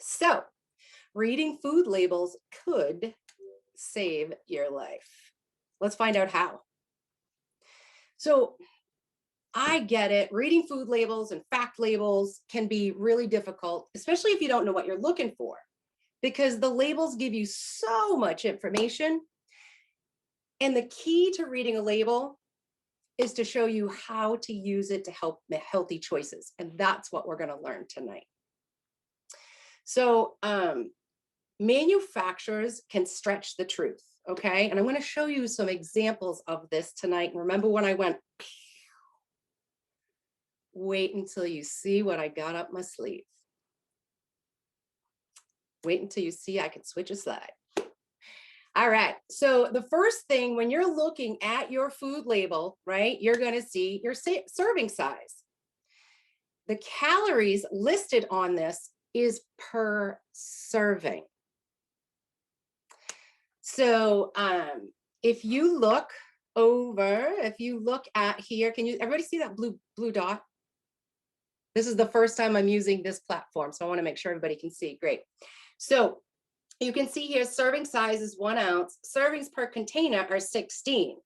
So, reading food labels could save your life. Let's find out how. So, I get it. Reading food labels and fact labels can be really difficult, especially if you don't know what you're looking for, because the labels give you so much information. And the key to reading a label is to show you how to use it to help make healthy choices. And that's what we're going to learn tonight. So, manufacturers can stretch the truth, okay? And I'm going to show you some examples of this tonight. Remember when I went, wait until you see what I got up my sleeve. Wait until you see I can switch a slide. All right, so the first thing when you're looking at your food label, right, you're going to see your serving size. The calories listed on this is per serving. So if you look at here, can you everybody see that blue dot? This is the first time I'm using this platform, so I want to make sure everybody can see. Great. So you can see here, serving size is 1 ounce. Servings per container are 16.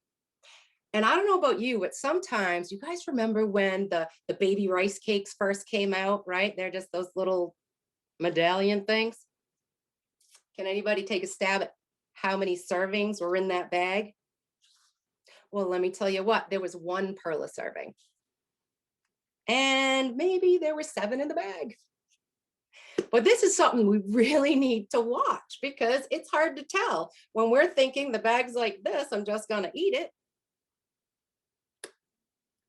And I don't know about you, but sometimes you guys remember when the baby rice cakes first came out, right? They're just those little medallion things. Can anybody take a stab at how many servings were in that bag? Well, let me tell you what, there was 1 Pearla serving. And maybe there were 7 in the bag. But this is something we really need to watch because it's hard to tell. When we're thinking the bag's like this, I'm just going to eat it.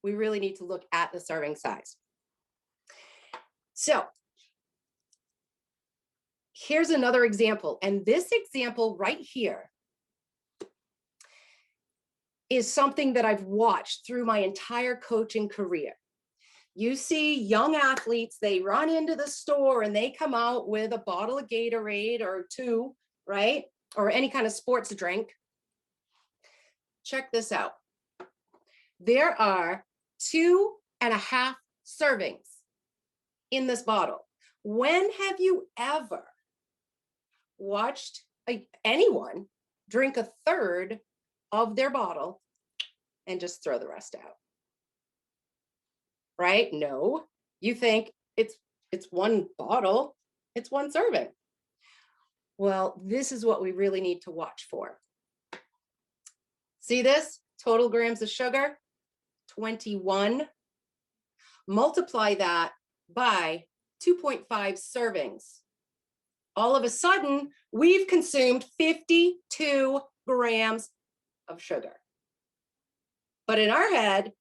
We really need to look at the serving size. So here's another example. And this example right here is something that I've watched through my entire coaching career. You see young athletes, they run into the store and they come out with a bottle of Gatorade or 2, right? Or any kind of sports drink. Check this out. There are 2.5 servings in this bottle. When have you ever watched anyone drink a third of their bottle and just throw the rest out? Right? No, you think it's 1 bottle, it's 1 serving. Well, this is what we really need to watch for. See this? Total grams of sugar, 21. Multiply that by 2.5 servings. All of a sudden, we've consumed 52 grams of sugar. But in our head,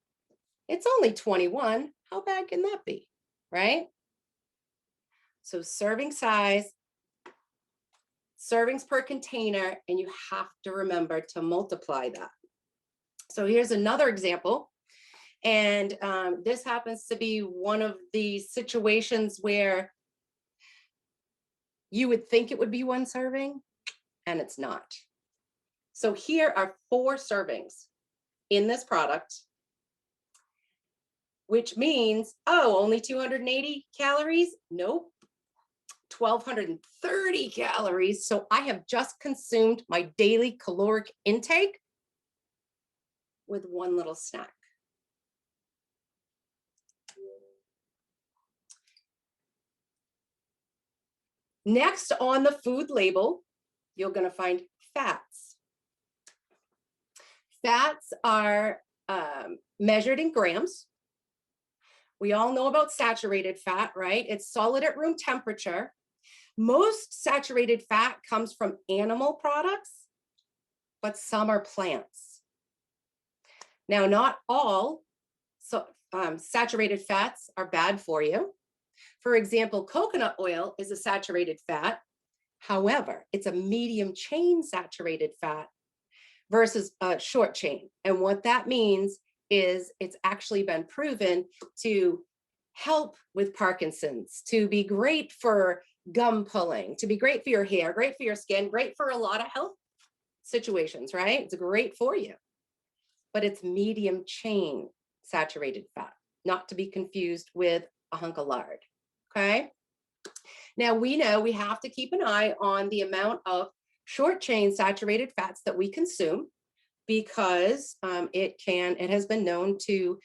it's only 21. How bad can that be, right? So serving size, servings per container, and you have to remember to multiply that. So here's another example. And this happens to be one of the situations where you would think it would be 1 serving, and it's not. So here are 4 servings in this product, which means, oh, only 280 calories? Nope, 1,230 calories. So I have just consumed my daily caloric intake with 1 little snack. Next on the food label, you're going to find fats. Fats are measured in grams. We all know about saturated fat, right? It's solid at room temperature. Most saturated fat comes from animal products, but some are plants. Now, not all saturated fats are bad for you. For example, coconut oil is a saturated fat. However, it's a medium chain saturated fat versus a short chain. And what that means is it's actually been proven to help with Parkinson's, to be great for gum pulling, to be great for your hair, great for your skin, great for a lot of health situations, right? It's great for you. But it's medium chain saturated fat, not to be confused with a hunk of lard, okay? Now, we know we have to keep an eye on the amount of short chain saturated fats that we consume because it has been known to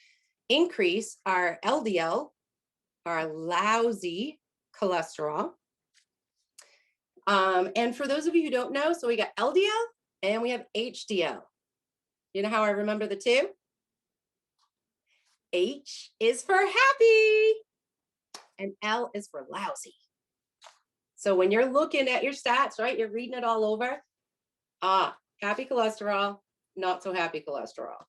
increase our LDL, our lousy cholesterol. And for those of you who don't know, so we got LDL and we have HDL. You know how I remember the two? H is for happy and L is for lousy. So when you're looking at your stats, right, you're reading it all over. Happy cholesterol, not so happy cholesterol.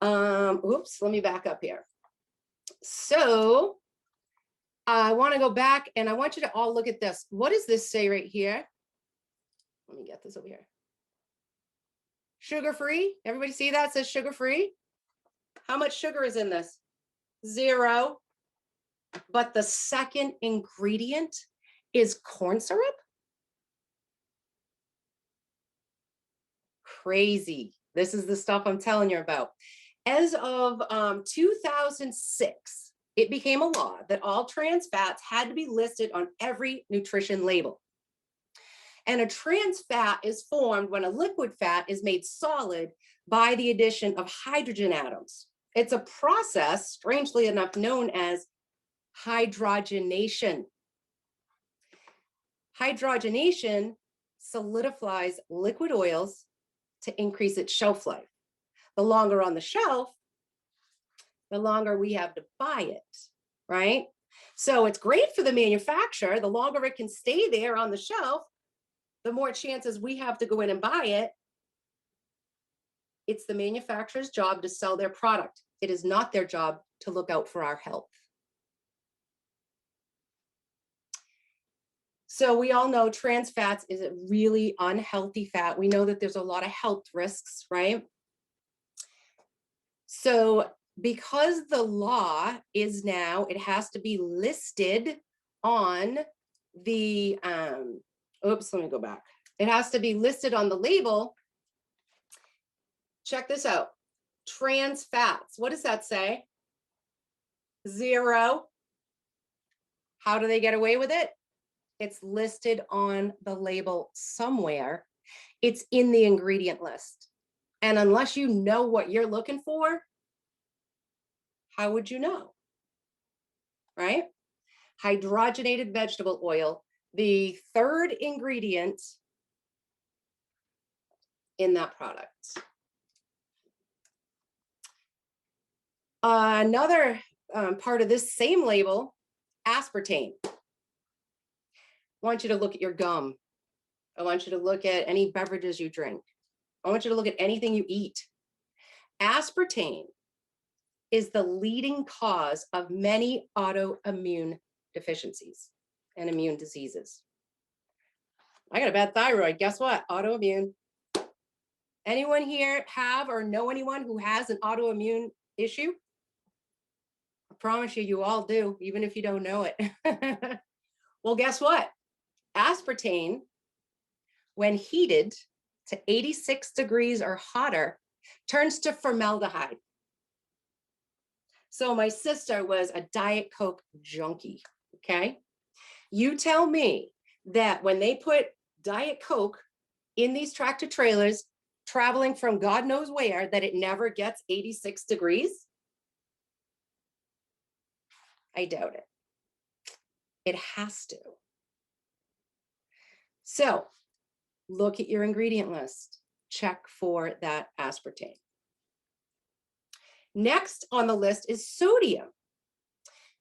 Oops, let me back up here. So I want to go back and I want you to all look at this. What does this say right here? Let me get this over here. Sugar-free. Everybody see that? It says sugar-free. How much sugar is in this? 0. But the second ingredient is corn syrup. Crazy. This is the stuff I'm telling you about. As of 2006, it became a law that all trans fats had to be listed on every nutrition label. And a trans fat is formed when a liquid fat is made solid by the addition of hydrogen atoms. It's a process, strangely enough, known as hydrogenation. Hydrogenation solidifies liquid oils to increase its shelf life. The longer on the shelf, the longer we have to buy it, right? So it's great for the manufacturer. The longer it can stay there on the shelf, the more chances we have to go in and buy it. It's the manufacturer's job to sell their product. It is not their job to look out for our health. So we all know trans fats is a really unhealthy fat. We know that there's a lot of health risks, right? So because the law is now, it has to be listed on the, oops, let me go back. It has to be listed on the label. Check this out. Trans fats. What does that say? 0. How do they get away with it? It's listed on the label somewhere. It's in the ingredient list. And unless you know what you're looking for, how would you know? Right? Hydrogenated vegetable oil, the third ingredient in that product. Another part of this same label, aspartame. I want you to look at your gum. I want you to look at any beverages you drink. I want you to look at anything you eat. Aspartame is the leading cause of many autoimmune deficiencies and immune diseases. I got a bad thyroid. Guess what? Autoimmune. Anyone here have or know anyone who has an autoimmune issue? I promise you, you all do, even if you don't know it. Well, guess what? Aspartame, when heated to 86 degrees or hotter, turns to formaldehyde. So my sister was a Diet Coke junkie, okay? You tell me that when they put Diet Coke in these tractor trailers, traveling from God knows where, that it never gets 86 degrees? I doubt it. It has to. So look at your ingredient list. Check for that aspartame. Next on the list is sodium.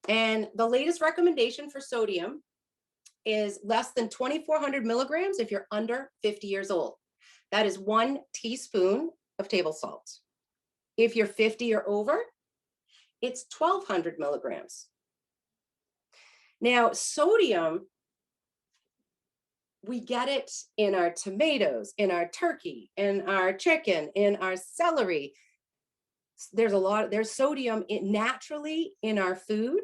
And the latest recommendation for sodium is less than 2,400 milligrams if you're under 50 years old. That is 1 teaspoon of table salt. If you're 50 or over, it's 1,200 milligrams. Now, sodium, we get it in our tomatoes, in our turkey, in our chicken, in our celery. There's sodium naturally in our food.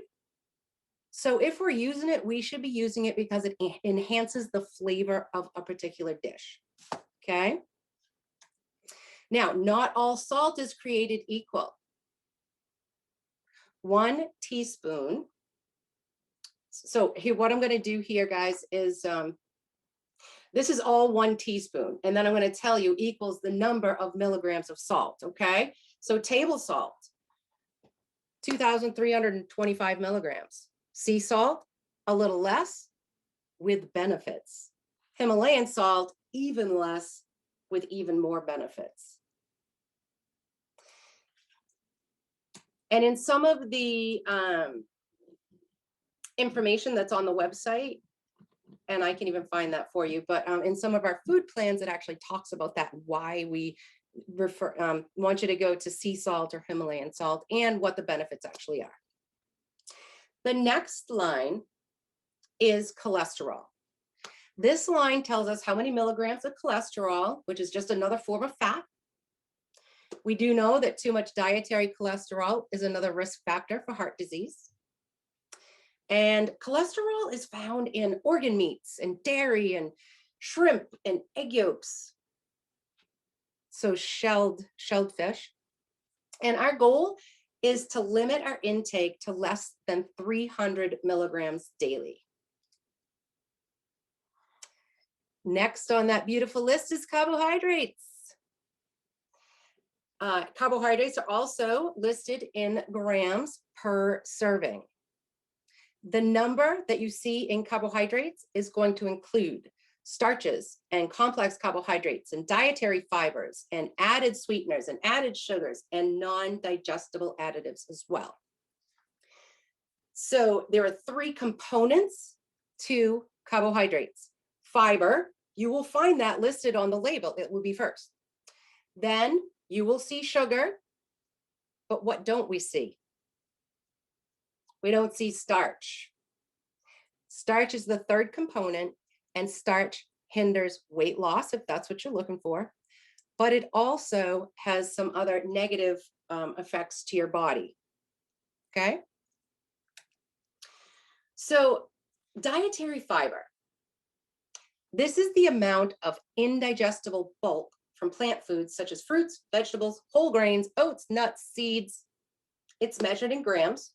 So if we're using it, we should be using it because it enhances the flavor of a particular dish, okay? Now, not all salt is created equal. 1 teaspoon So here, what I'm going to do here, guys, is this is all 1 teaspoon. And then I'm going to tell you equals the number of milligrams of salt. Okay. So table salt, 2,325 milligrams. Sea salt, a little less with benefits. Himalayan salt, even less with even more benefits. And in some of the information that's on the website, and I can even find that for you, but in some of our food plans, it actually talks about that, why we want you to go to sea salt or Himalayan salt and what the benefits actually are. The next line is cholesterol. This line tells us how many milligrams of cholesterol, which is just another form of fat. We do know that too much dietary cholesterol is another risk factor for heart disease. And cholesterol is found in organ meats and dairy and shrimp and egg yolks. So shelled fish. And our goal is to limit our intake to less than 300 milligrams daily. Next on that beautiful list is carbohydrates. Carbohydrates are also listed in grams per serving. The number that you see in carbohydrates is going to include starches and complex carbohydrates and dietary fibers and added sweeteners and added sugars and non-digestible additives as well. So there are 3 components to carbohydrates. Fiber, you will find that listed on the label. It will be first. Then you will see sugar, but what don't we see? We don't see starch. Starch is the 3rd component, and starch hinders weight loss if that's what you're looking for, but it also has some other negative effects to your body. Okay? So dietary fiber. This is the amount of indigestible bulk from plant foods such as fruits, vegetables, whole grains, oats, nuts, seeds. It's measured in grams.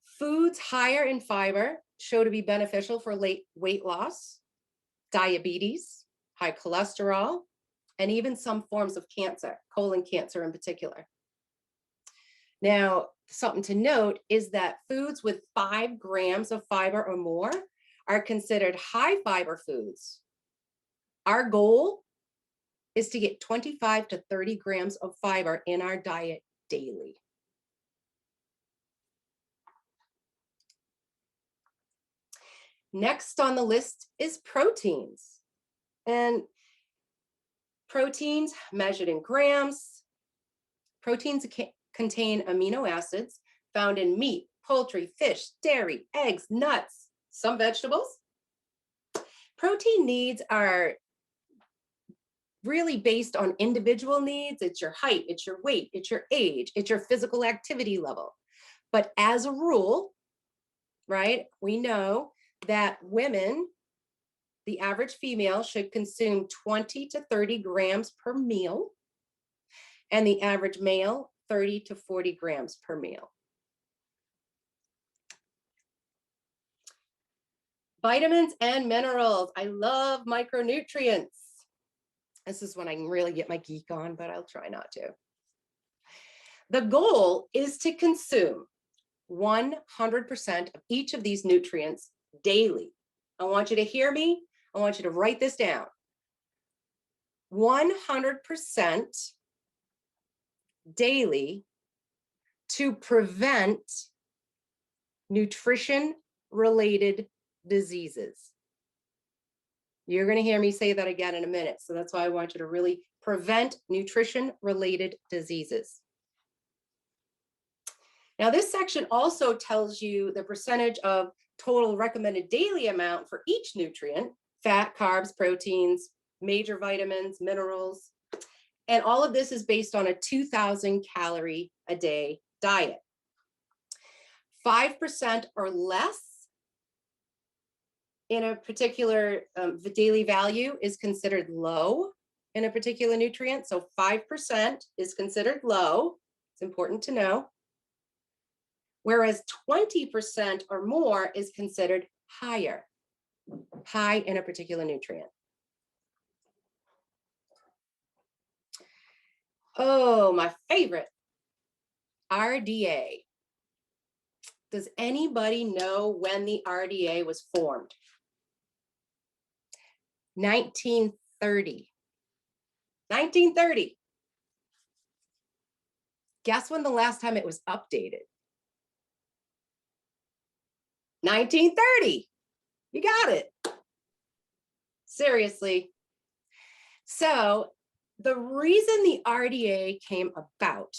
Foods higher in fiber show to be beneficial for weight loss, diabetes, high cholesterol, and even some forms of cancer, colon cancer in particular. Now, something to note is that foods with 5 grams of fiber or more are considered high fiber foods. Our goal is to get 25 to 30 grams of fiber in our diet daily. Next on the list is proteins. And proteins measured in grams. Proteins contain amino acids found in meat, poultry, fish, dairy, eggs, nuts, some vegetables. Protein needs are really based on individual needs. It's your height, it's your weight, it's your age, it's your physical activity level. But as a rule, right, we know that women, the average female, should consume 20 to 30 grams per meal, and the average male, 30 to 40 grams per meal. Vitamins and minerals. I love micronutrients. This is when I can really get my geek on, but I'll try not to. The goal is to consume 100% of each of these nutrients daily. I want you to hear me. I want you to write this down. 100% daily to prevent nutrition-related diseases. You're going to hear me say that again in a minute. So that's why I want you to really prevent nutrition-related diseases. Now, this section also tells you the percentage of total recommended daily amount for each nutrient: fat, carbs, proteins, major vitamins, minerals. And all of this is based on a 2,000 calorie a day diet. 5% or less in a particular daily value is considered low in a particular nutrient. So 5% is considered low. It's important to know. whereas 20% or more is considered high in a particular nutrient. Oh, my favorite, RDA. Does anybody know when the RDA was formed? 1930. 1930. Guess when the last time it was updated? 1930. You got it. Seriously. So the reason the RDA came about,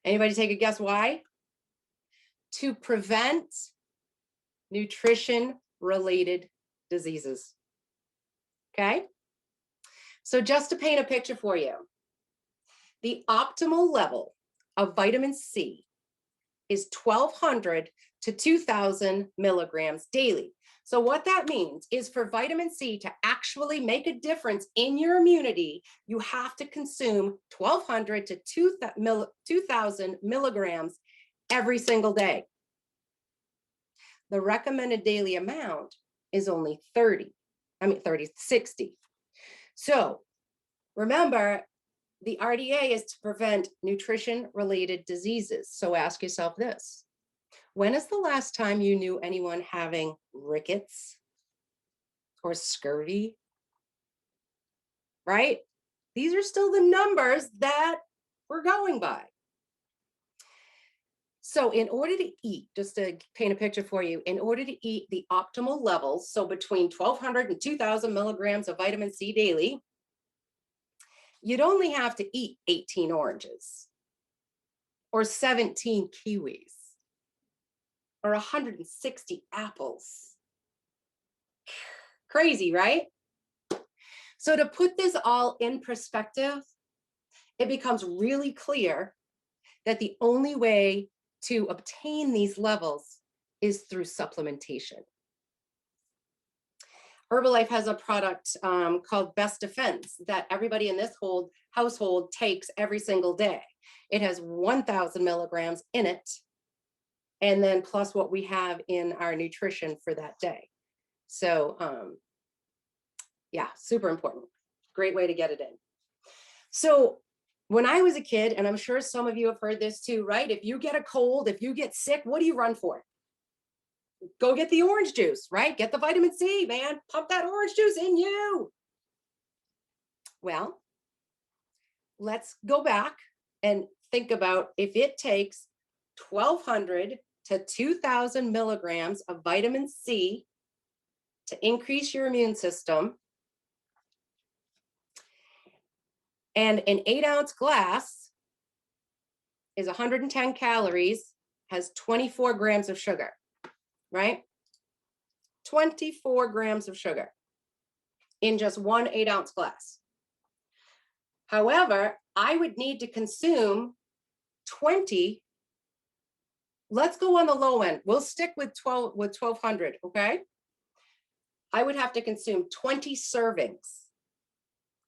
anybody take a guess why? To prevent nutrition-related diseases. Okay? So just to paint a picture for you, the optimal level of vitamin C is 1,200 to 2,000 milligrams daily. So what that means is for vitamin C to actually make a difference in your immunity, you have to consume 1,200 to 2,000 milligrams every single day. The recommended daily amount is only 60. So remember, the RDA is to prevent nutrition-related diseases. So ask yourself this: when is the last time you knew anyone having rickets or scurvy? Right? These are still the numbers that we're going by. So in order to eat, just to paint a picture for you, in order to eat the optimal levels, so between 1,200 and 2,000 milligrams of vitamin C daily, you'd only have to eat 18 oranges or 17 kiwis or 160 apples. Crazy, right? So to put this all in perspective, it becomes really clear that the only way to obtain these levels is through supplementation. Herbalife has a product called Best Defense that everybody in this household takes every single day. It has 1,000 milligrams in it, and then plus what we have in our nutrition for that day. So yeah, super important. Great way to get it in. So when I was a kid, and I'm sure some of you have heard this too, right? If you get a cold, if you get sick, what do you run for? Go get the orange juice, right? Get the vitamin C, man. Pump that orange juice in you. Well, let's go back and think about if it takes 1,200 to 2,000 milligrams of vitamin C to increase your immune system, and an 8-ounce glass is 110 calories, has 24 grams of sugar, right? 24 grams of sugar in just one 8-ounce glass. However, I would need to consume 20. Let's go on the low end. We'll stick with 1,200, okay? I would have to consume 20 servings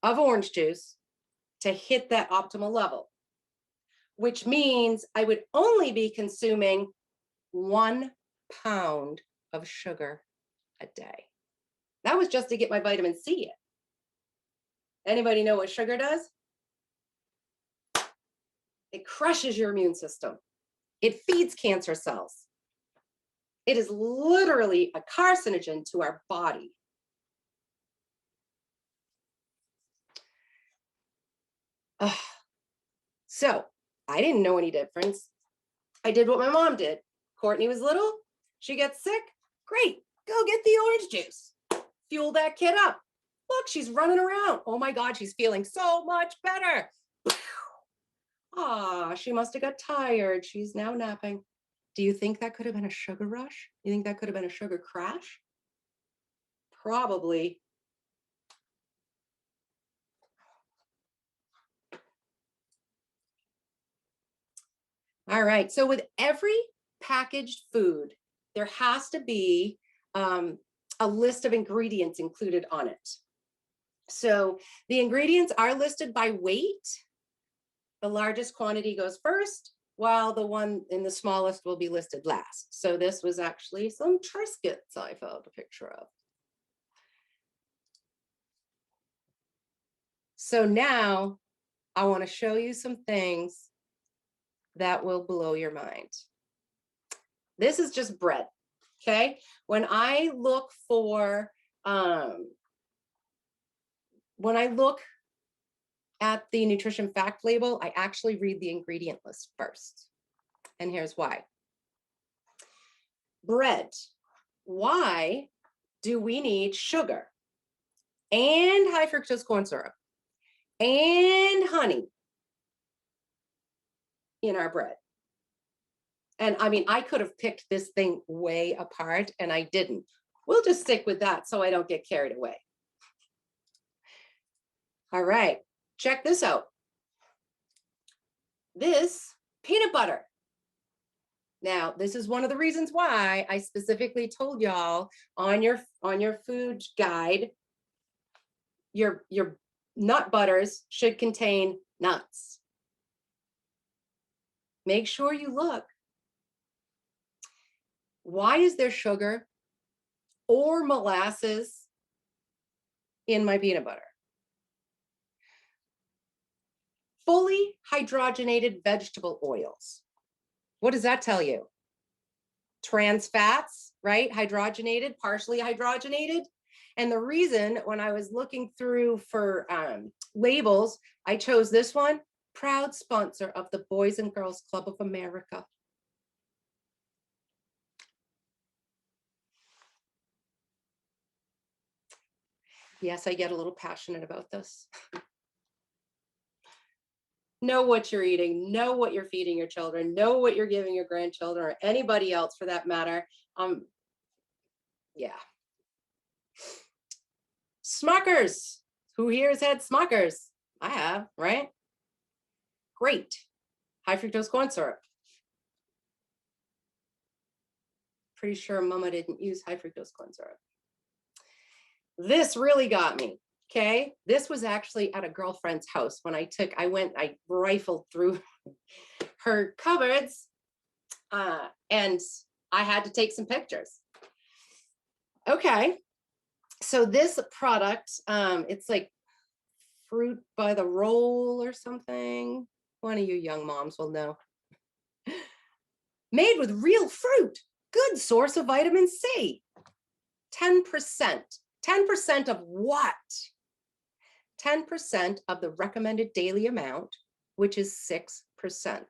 of orange juice to hit that optimal level, which means I would only be consuming 1 pound of sugar a day. That was just to get my vitamin C in. Anybody know what sugar does? It crushes your immune system. It feeds cancer cells. It is literally a carcinogen to our body. So I didn't know any difference. I did what my mom did. Courtney was little, she gets sick, great, go get the orange juice. Fuel that kid up. Look, she's running around. Oh my God, she's feeling so much better. Ah, she must have got tired. She's now napping. Do you think that could have been a sugar rush? You think that could have been a sugar crash? Probably. All right, so with every packaged food, there has to be a list of ingredients included on it. So the ingredients are listed by weight. The largest quantity goes first, while the one in the smallest will be listed last. So this was actually some Triscuits I found a picture of. So now I want to show you some things that will blow your mind. This is just bread, okay? When I look for, when I look at the nutrition fact label, I actually read the ingredient list first. And here's why. Bread. Why do we need sugar and high fructose corn syrup and honey in our bread? And I mean, I could have picked this thing way apart and I didn't. We'll just stick with that so I don't get carried away. All right, check this out. This peanut butter. Now, this is one of the reasons why I specifically told y'all on your food guide, your nut butters should contain nuts. Make sure you look. Why is there sugar or molasses in my peanut butter? Fully hydrogenated vegetable oils. What does that tell you? Trans fats, right? Hydrogenated, partially hydrogenated. And the reason when I was looking through for labels, I chose this one, proud sponsor of the Boys and Girls Club of America. Yes, I get a little passionate about this. Know what you're eating, know what you're feeding your children, know what you're giving your grandchildren or anybody else for that matter. Yeah. Smuckers. Who here has had Smuckers? I have, right? Great. High fructose corn syrup. Pretty sure Mama didn't use high fructose corn syrup. This really got me. Okay, this was actually at a girlfriend's house when I rifled through her cupboards and I had to take some pictures. Okay, so this product, it's like fruit by the roll or something. One of you young moms will know. Made with real fruit, good source of vitamin C. 10%. 10% of what? 10% of the recommended daily amount, which is 6%.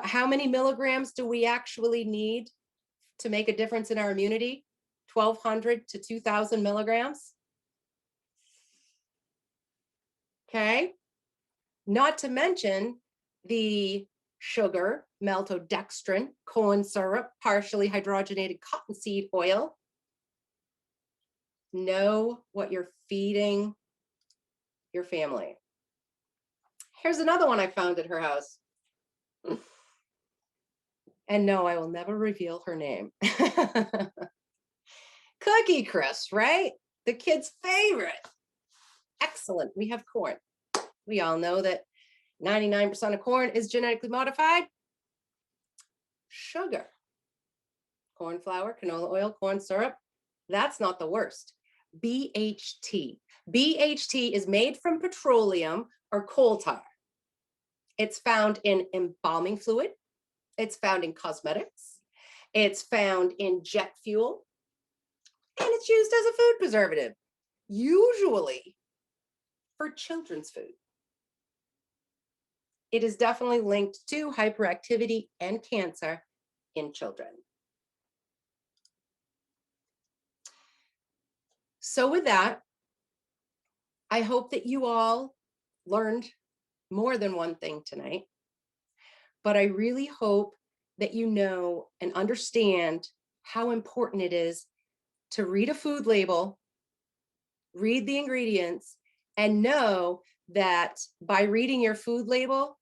How many milligrams do we actually need to make a difference in our immunity? 1,200 to 2,000 milligrams. Okay. Not to mention the sugar, maltodextrin, corn syrup, partially hydrogenated cottonseed oil. Know what you're feeding your family. Here's another one I found at her house. And no, I will never reveal her name. Cookie Crisp, right? The kid's favorite. Excellent. We have corn. We all know that 99% of corn is genetically modified. Sugar. Corn flour, canola oil, corn syrup. That's not the worst. BHT. BHT is made from petroleum or coal tar. It's found in embalming fluid. It's found in cosmetics. It's found in jet fuel. And it's used as a food preservative, usually for children's food. It is definitely linked to hyperactivity and cancer in children. So with that, I hope that you all learned more than one thing tonight, but I really hope that you know and understand how important it is to read a food label, read the ingredients, and know that by reading your food label,